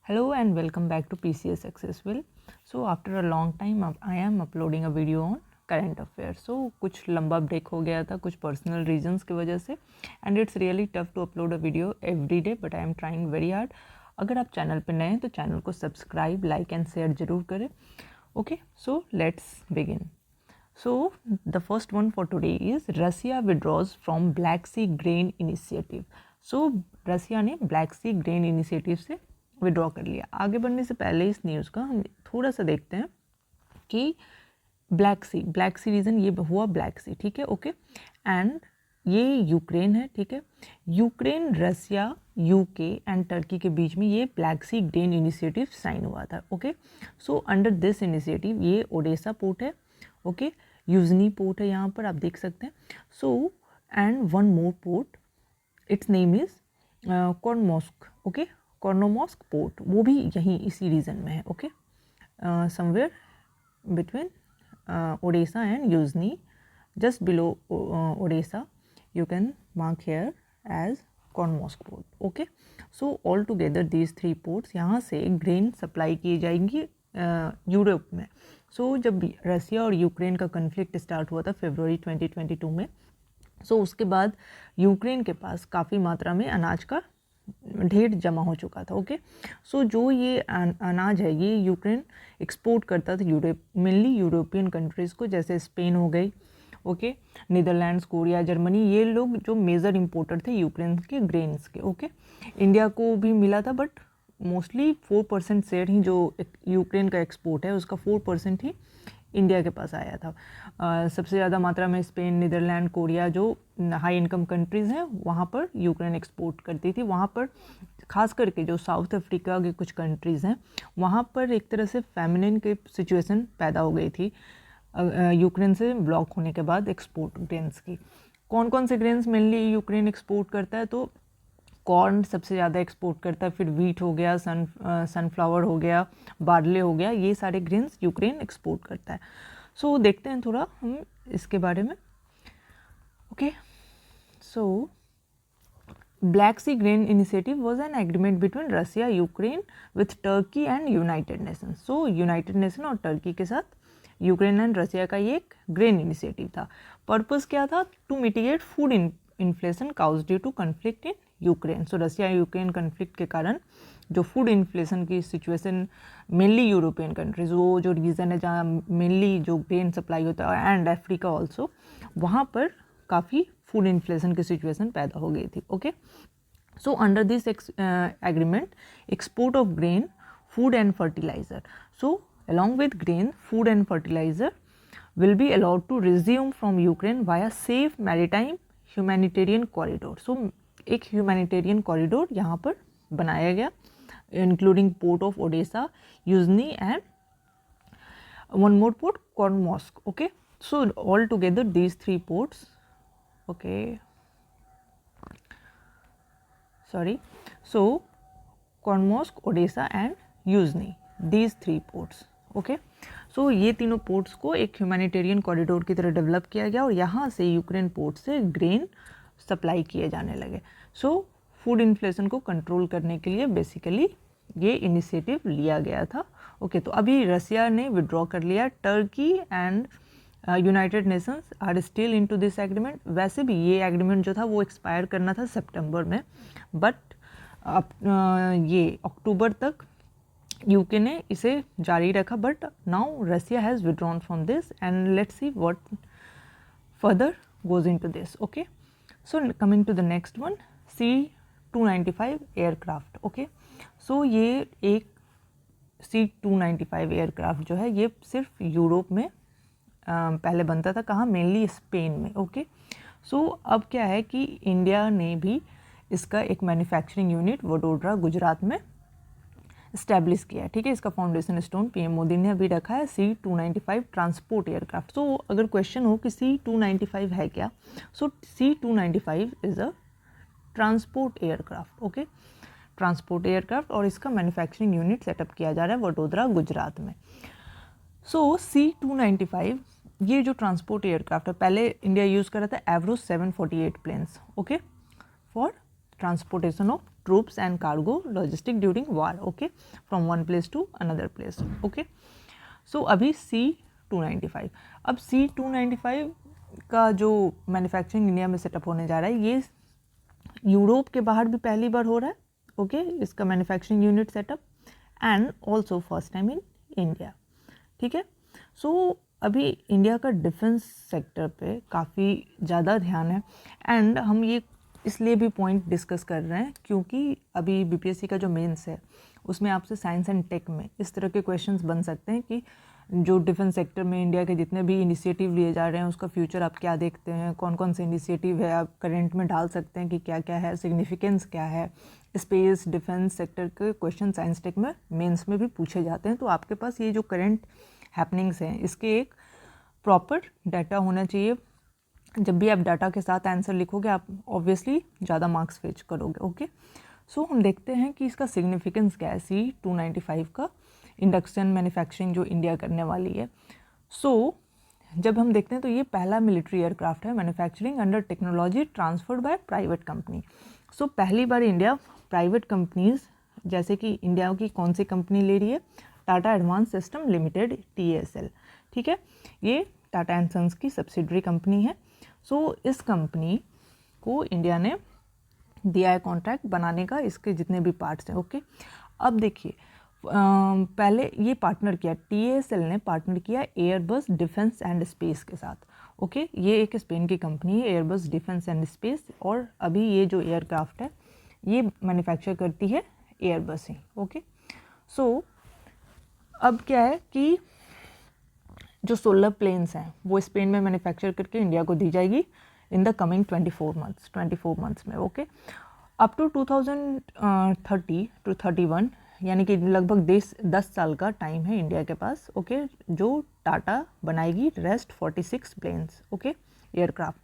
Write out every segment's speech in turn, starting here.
Hello and welcome back to PCS Successful. So after a long time I am uploading a video on current affairs. So कुछ लंबा break हो गया था कुछ personal reasons की वजह से and it's really tough to upload a video every day but I am trying very hard. अगर आप चैनल पे नए हैं तो चैनल को सब्सक्राइब लाइक एंड शेयर ज़रूर करें. Okay so let's begin. So the first one for today is Russia withdraws from Black Sea Grain Initiative. So रसिया ने ब्लैक सी ग्रेन इनिशिएटिव से विड्रॉ कर लिया. आगे बढ़ने से पहले इस न्यूज़ का हम थोड़ा सा देखते हैं कि ब्लैक सी रीज़न ये हुआ ब्लैक सी, ठीक है, ओके. एंड ये यूक्रेन है, ठीक है. Ukraine, Russia, UK and Turkey के बीच में ये Black Sea grain initiative sign हुआ था, okay. So under this initiative ये ओडेसा पोर्ट है, ओके. यूजनी पोर्ट है, यहाँ पर आप देख सकते हैं. So and one more port, it's name is Chornomorsk, okay. Chornomorsk port, वो भी यहीं इसी रीजन में है, okay. Somewhere between Odesa and Yuzhny, just below Odesa you can mark here as Chornomorsk port, okay. So all together these three ports यहाँ से grain supply की जाएंगी यूरोप में. सो जब रसिया और यूक्रेन का कन्फ्लिक्ट स्टार्ट हुआ था फरवरी 2022 में, सो उसके बाद यूक्रेन के पास काफ़ी मात्रा में अनाज का ढेर जमा हो चुका था, ओके. सो जो ये अनाज है ये यूक्रेन एक्सपोर्ट करता था मेनली यूरोपियन कंट्रीज़ को, जैसे स्पेन हो गई, ओके, नीदरलैंड्स, कोरिया, जर्मनी, ये लोग जो मेजर इंपोर्टर थे यूक्रेन के ग्रेन्स के, ओके. इंडिया को भी मिला था बट मोस्टली 4% शेयर ही जो यूक्रेन का एक्सपोर्ट है उसका 4% ही इंडिया के पास आया था. सबसे ज़्यादा मात्रा में स्पेन, नीदरलैंड, कोरिया जो हाई इनकम कंट्रीज़ हैं वहाँ पर यूक्रेन एक्सपोर्ट करती थी. वहाँ पर खास करके जो साउथ अफ्रीका के कुछ कंट्रीज़ हैं वहाँ पर एक तरह से फेमिनिन की सिचुएशन पैदा हो गई थी यूक्रेन से ब्लॉक होने के बाद एक्सपोर्ट ग्रेन्स की. कौन कौन से ग्रेन्स मेनली यूक्रेन एक्सपोर्ट करता है, तो कॉर्न सबसे ज़्यादा एक्सपोर्ट करता है, फिर वीट हो गया, सनफ्लावर हो गया, बार्ले हो गया, ये सारे ग्रेन्स यूक्रेन एक्सपोर्ट करता है. सो देखते हैं थोड़ा हम इसके बारे में, okay. So Black Sea grain Initiative was an agreement between Russia, Ukraine with Turkey and United Nation. So United Nation और टर्की के साथ यूक्रेन एंड रसिया का ये एक ग्रेन इनिशिएटिव था. पर्पस क्या था? To mitigate food inflation caused due to conflict in Ukraine. So Russia Ukraine conflict के कारण जो फूड इन्फ्लेशन की सिचुएशन मेनली यूरोपियन कंट्रीज, वो जो रीजन है जहाँ मेनली जो ग्रेन सप्लाई होता है एंड अफ्रीका ऑल्सो, वहाँ पर काफ़ी फूड इन्फ्लेशन की सिचुएशन पैदा हो गई थी, okay. So under this agreement export of grain, food and fertiliser, so along with grain, food and fertilizer will be allowed to resume from Ukraine via safe maritime humanitarian corridor. So एक humanitarian corridor यहाँ पर बनाया गया including port of Odessa, Yuzhny and one more port, Kormorsk, okay. So all together these three ports, okay, sorry, so Kormorsk, Odessa and Yuzhny, these three ports, okay. So ये तीनों ports को एक humanitarian corridor की तरह develop किया गया और यहाँ से यूक्रेन पोर्ट से ग्रेन सप्लाई किए जाने लगे. सो फूड इन्फ्लेशन को कंट्रोल करने के लिए बेसिकली ये इनिशिएटिव लिया गया था, ओके. तो अभी रसिया ने विड्रॉ कर लिया. Turkey and United Nations are still into this agreement. वैसे भी ये एग्रीमेंट जो था वो एक्सपायर करना था सितंबर में, बट अब ये अक्टूबर तक यूके ने इसे जारी रखा. But now Russia has withdrawn from this and let's see what further goes into this, okay. So coming to the next one, C-295 aircraft, okay. So ये एक C-295 एयरक्राफ्ट जो है ये सिर्फ यूरोप में पहले बनता था. कहाँ? मेनली स्पेन में, ओके. सो अब क्या है कि इंडिया ने भी इसका एक मैन्युफैक्चरिंग यूनिट वडोदरा, गुजरात में इस्टेब्लिश किया है, ठीक है. इसका फाउंडेशन स्टोन पीएम मोदी ने अभी रखा है. C-295 transport aircraft. सो अगर क्वेश्चन हो कि C-295 है क्या, सो C-295 is a transport aircraft, okay. Transport aircraft और इसका मैन्युफैक्चरिंग यूनिट सेटअप किया जा रहा है वडोदरा, गुजरात में. सो C-295 ये जो ट्रांसपोर्ट एयरक्राफ्ट है, पहले इंडिया यूज़ कर रहा था Avro 748 planes, okay, for transportation of troops and cargo logistic during war, okay, from one place to another place, okay. So अभी C-295, अब C-295 का जो मैन्युफैक्चरिंग इंडिया में सेटअप होने जा रहा है, ये यूरोप के बाहर भी पहली बार हो रहा है, ओके, इसका manufacturing unit setup, and also first time in India, ठीक है। सो अभी इंडिया का डिफेंस सेक्टर पे काफ़ी ज़्यादा ध्यान है, एंड हम ये इसलिए भी पॉइंट डिस्कस कर रहे हैं क्योंकि अभी बीपीएससी का जो मेंस है उसमें आपसे साइंस एंड टेक में इस तरह के क्वेश्चंस बन सकते हैं कि जो डिफेंस सेक्टर में इंडिया के जितने भी इनिशिएटिव लिए जा रहे हैं उसका फ्यूचर आप क्या देखते हैं, कौन कौन से इनिशिएटिव है आप करेंट में डाल सकते हैं कि क्या क्या है, सिग्निफिकेंस क्या है, स्पेस डिफेंस सेक्टर के क्वेश्चन साइंस टेक में मेंस में भी पूछे जाते हैं। तो आपके पास ये जो करंट हैपनिंग्स हैं इसके एक प्रॉपर डाटा होना चाहिए। जब भी आप डाटा के साथ आंसर लिखोगे आप ऑब्वियसली ज़्यादा मार्क्स फेच करोगे, ओके। सो हम देखते हैं कि इसका सिग्निफिकेंस क्या है C-295 का इंडक्शन मैन्युफैक्चरिंग जो इंडिया करने वाली है। सो जब हम देखते हैं तो ये पहला मिलिट्री एयरक्राफ्ट है manufacturing under technology transferred by private company. So पहली बार इंडिया प्राइवेट कंपनीज, जैसे कि इंडिया की कौन सी कंपनी ले रही है, Tata advance system limited TASL, ठीक है, ये टाटा एंड सन्स की सब्सिडरी कंपनी है। सो इस कंपनी को इंडिया ने दिया है कॉन्ट्रैक्ट बनाने का, इसके जितने भी पार्ट्स हैं, ओके। अब देखिए पहले ये पार्टनर किया, TASL ने पार्टनर किया एयरबस डिफेंस एंड स्पेस के साथ, ओके। ये एक स्पेन की कंपनी है एयरबस डिफेंस एंड स्पेस, और अभी ये जो एयरक्राफ्ट है ये मैन्युफैक्चर करती है एयरबस ही, ओके। सो अब क्या है कि जो 16 प्लेन्स हैं वो स्पेन में मैन्युफैक्चर करके इंडिया को दी जाएगी इन द कमिंग 24 मंथ्स में, ओके। अप टू 2030 to 31 यानी कि लगभग 10 साल का टाइम है इंडिया के पास, ओके, जो टाटा बनाएगी rest 46 planes, okay, aircraft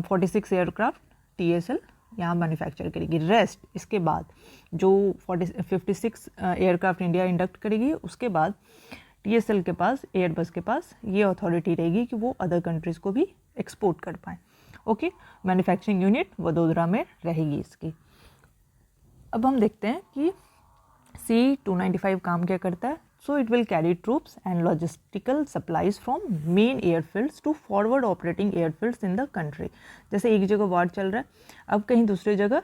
46 aircraft TASL यहाँ मैन्युफैक्चर करेगी। रेस्ट इसके बाद जो 56 एयरक्राफ्ट इंडिया इंडक्ट करेगी उसके बाद TASL के पास, एयरबस के पास ये अथॉरिटी रहेगी कि वो अदर कंट्रीज़ को भी एक्सपोर्ट कर पाएँ, ओके। मैन्युफैक्चरिंग यूनिट वडोदरा में रहेगी इसकी। अब हम देखते हैं कि C-295 काम क्या करता है। So it will carry troops and logistical supplies from main airfields to forward operating airfields in the country. जैसे एक जगह वार चल रहा है, अब कहीं दूसरी जगह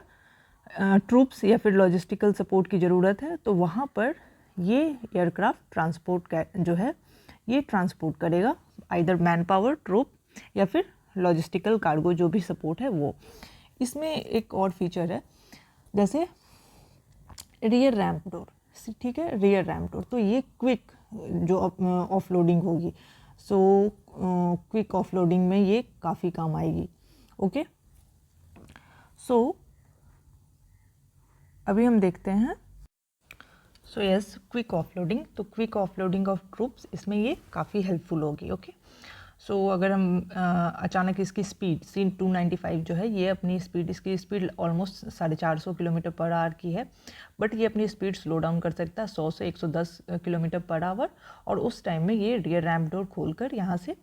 ट्रूप्स या फिर लॉजिस्टिकल सपोर्ट की ज़रूरत है, तो वहाँ पर ये एयरक्राफ्ट ट्रांसपोर्ट जो है ये ट्रांसपोर्ट करेगा, आइदर मैन पावर, ट्रूप या फिर लॉजिस्टिकल कार्गो जो भी सपोर्ट है वो। इसमें एक और फीचर है जैसे रियर रैम्प डोर, ठीक है, रियर रैम्प डोर, तो ये क्विक जो ऑफलोडिंग होगी, सो क्विक ऑफलोडिंग में ये काफ़ी काम आएगी, ओके। सो अभी हम देखते हैं, सो यस, क्विक ऑफलोडिंग, तो क्विक ऑफलोडिंग ऑफ ट्रूप्स इसमें ये काफ़ी हेल्पफुल होगी, ओके। सो अगर हम अचानक इसकी स्पीड C-295 जो है ये अपनी स्पीड, इसकी speed almost 450 kilometre per hour की है, बट ये अपनी स्पीड स्लो डाउन कर सकता है 100 से 110 किलोमीटर पर आवर, और उस टाइम में ये रियर रैम्प डोर खोलकर यहाँ से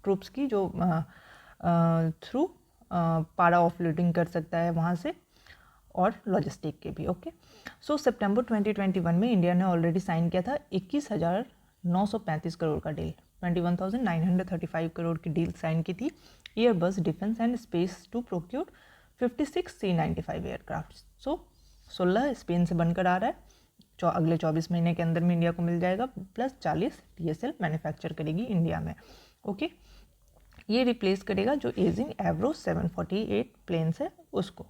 ट्रूप्स की जो थ्रू पारा ऑफलोडिंग कर सकता है वहाँ से, और लॉजिस्टिक के भी, ओके। सो सितंबर 2021 में इंडिया ने ऑलरेडी साइन किया था 21,935 करोड़ का डील, 21,935 करोड़ की डील साइन की थी Airbus Defence and Space to procure 56 C-95 aircraft. So 16 Spain से बनकर आ रहा है, अगले 24 महीने के अंदर में इंडिया को मिल जाएगा, प्लस 40 TASL मैन्युफैक्चर करेगी इंडिया में, ओके। ये रिप्लेस करेगा जो एजिंग एवरो 748 प्लेन्स है उसको।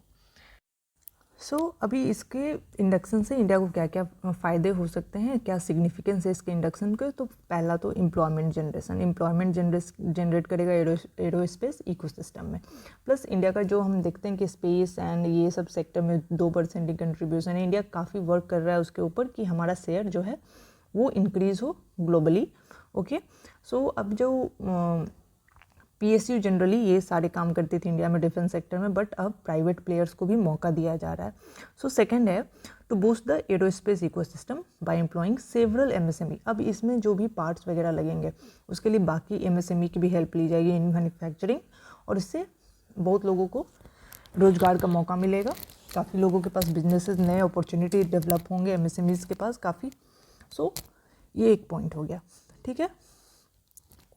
सो अभी इसके इंडक्शन से इंडिया को क्या क्या फ़ायदे हो सकते हैं, क्या सिग्निफिकेंस है इसके इंडक्शन के। तो पहला तो एम्प्लॉयमेंट जनरेट करेगा एरोस्पेस इकोसिस्टम में, प्लस इंडिया का जो हम देखते हैं कि स्पेस एंड ये सब सेक्टर में 2% की कंट्रीब्यूशन है, इंडिया काफ़ी वर्क कर रहा है उसके ऊपर कि हमारा शेयर जो है वो इंक्रीज़ हो ग्लोबली, ओके। सो अब जो PSU जनरली ये सारे काम करती थी इंडिया में डिफेंस सेक्टर में, बट अब प्राइवेट प्लेयर्स को भी मौका दिया जा रहा है। सो सेकंड है to boost the aerospace ecosystem by employing several MSME। अब इसमें जो भी पार्ट्स वगैरह लगेंगे उसके लिए बाकी MSME की भी हेल्प ली जाएगी इन मैन्युफैक्चरिंग, और इससे बहुत लोगों को रोज़गार का मौका मिलेगा। काफ़ी लोगों के पास बिजनेसेस, नए अपॉर्चुनिटी डेवलप होंगे एमएसएमईज के पास काफ़ी। सो ये एक पॉइंट हो गया, ठीक है।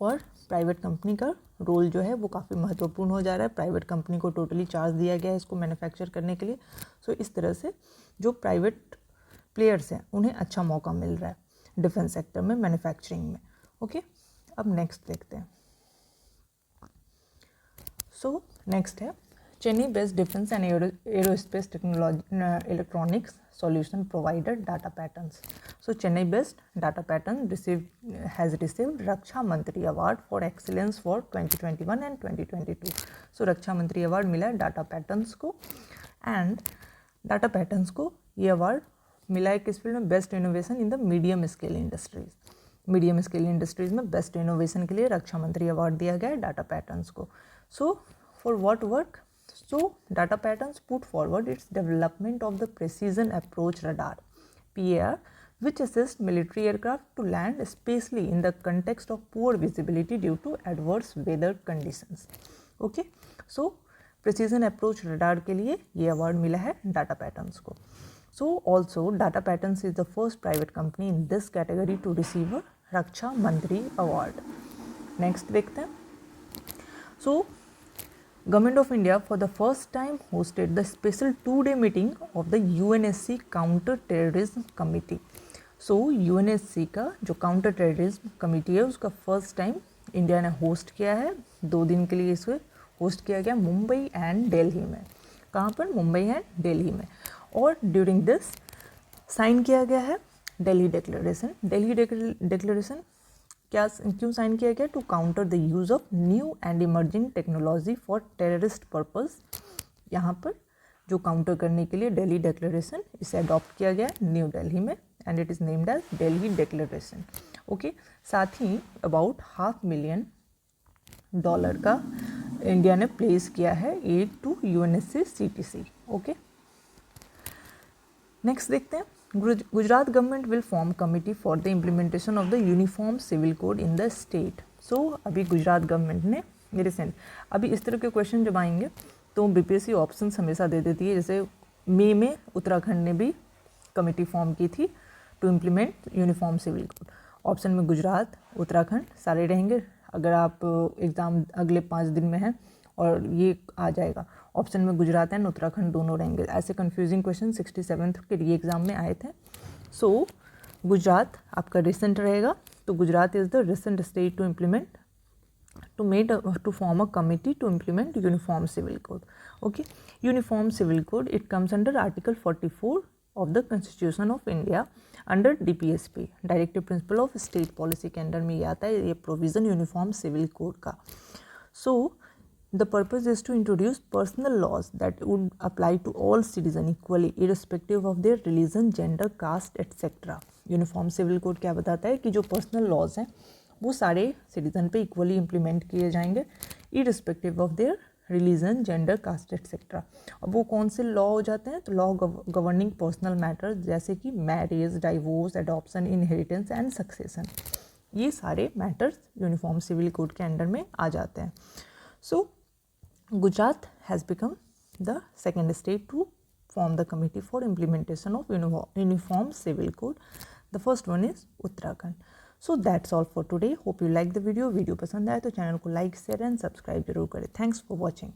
और प्राइवेट कंपनी का रोल जो है वो काफ़ी महत्वपूर्ण हो जा रहा है। प्राइवेट कंपनी को टोटली चार्ज दिया गया है इसको मैन्युफैक्चर करने के लिए। सो इस तरह से जो प्राइवेट प्लेयर्स हैं उन्हें अच्छा मौका मिल रहा है डिफेंस सेक्टर में, मैन्युफैक्चरिंग में। ओके, अब नेक्स्ट देखते हैं। सो नेक्स्ट है Chennai based defence and aerospace technology electronics solution provider Data Patterns. So Chennai based Data Patterns has received Raksha Mantri Award for Excellence for 2021 and 2022. So Raksha Mantri Award मिला है Data Patterns को, and Data Patterns को ये award मिला है किस field में? Best innovation in the medium scale industries. Medium scale industries में बेस्ट इनोवेशन के लिए रक्षा मंत्री अवार्ड दिया गया है डाटा पैटर्न्स को। So for what work? So Data Patterns put forward its development of the Precision Approach Radar (PAR), which assists military aircraft to land spacely in the context of poor visibility due to adverse weather conditions. Okay, so Precision Approach Radar के लिए ये award मिला है Data Patterns को। So also Data Patterns is the first private company in this category to receive a रक्षा मंत्री award. Next देखते हैं। So Government of India for the first time hosted the special 2-day meeting of the UNSC Counter Terrorism Committee. So UNSC का जो counter terrorism committee है उसका first time India ने host किया है। 2 दिन के लिए इसे होस्ट किया गया मुंबई एंड दिल्ली में। कहाँ पर? मुंबई एंड दिल्ली में। और ड्यूरिंग दिस साइन किया गया है दिल्ली डिक्लेरेशन। दिल्ली डिक्लेरेशन क्यों साइन किया गया? To counter the use of new and emerging technology for terrorist purpose. यहाँ पर जो काउंटर करने के लिए दिल्ली डिक्लेरेशन इसे अडॉप्ट किया गया न्यू दिल्ली में, and it is named as Delhi declaration. Okay, साथ ही अबाउट $500,000 का इंडिया ने प्लेस किया है add to UNSC CTC। Okay, next देखते हैं। Gujarat government will form committee for the implementation of the uniform civil code in the state. So अभी Gujarat government ने रिसेंट, अभी इस तरह के क्वेश्चन जब आएंगे तो BPSC ऑप्शंस हमेशा दे देती है। जैसे मई में उत्तराखंड ने भी कमिटी फॉर्म की थी to implement uniform civil code. Option में गुजरात, उत्तराखंड सारे रहेंगे। अगर आप एग्ज़ाम अगले 5 दिन में हैं और ये आ जाएगा, ऑप्शन में गुजरात एंड उत्तराखंड दोनों रहेंगे। ऐसे कंफ्यूजिंग क्वेश्चन 67th के री एग्ज़ाम में आए थे। सो गुजरात आपका रिसेंट रहेगा, तो Gujarat is the recent state to implement to form a committee to implement uniform civil code. Okay, uniform civil code, it comes under article 44 of the Constitution of India under DPSP, directive principle of state policy के under में ये आता है ये provision uniform civil code का। सो the purpose is to introduce personal laws that would apply to all citizens equally irrespective of their religion, gender, caste etc. Uniform civil code क्या बताता है कि जो पर्सनल लॉज हैं वो सारे सिटीजन पे इक्वली इम्प्लीमेंट किए जाएंगे irrespective of their religion, gender, caste etcetera. अब वो कौन से लॉ हो जाते हैं? तो लॉ गवर्निंग पर्सनल मैटर्स जैसे कि marriage, divorce, adoption, inheritance and succession, ये सारे मैटर्स यूनिफॉर्म सिविल कोड के अंडर में आ जाते हैं। So Gujarat has become the second state to form the committee for implementation of uniform civil code. The first one is Uttarakhand. So that's all for today. Hope you like the video. Video पसंद आए तो channel को like, share and subscribe जरूर करें। Thanks for watching.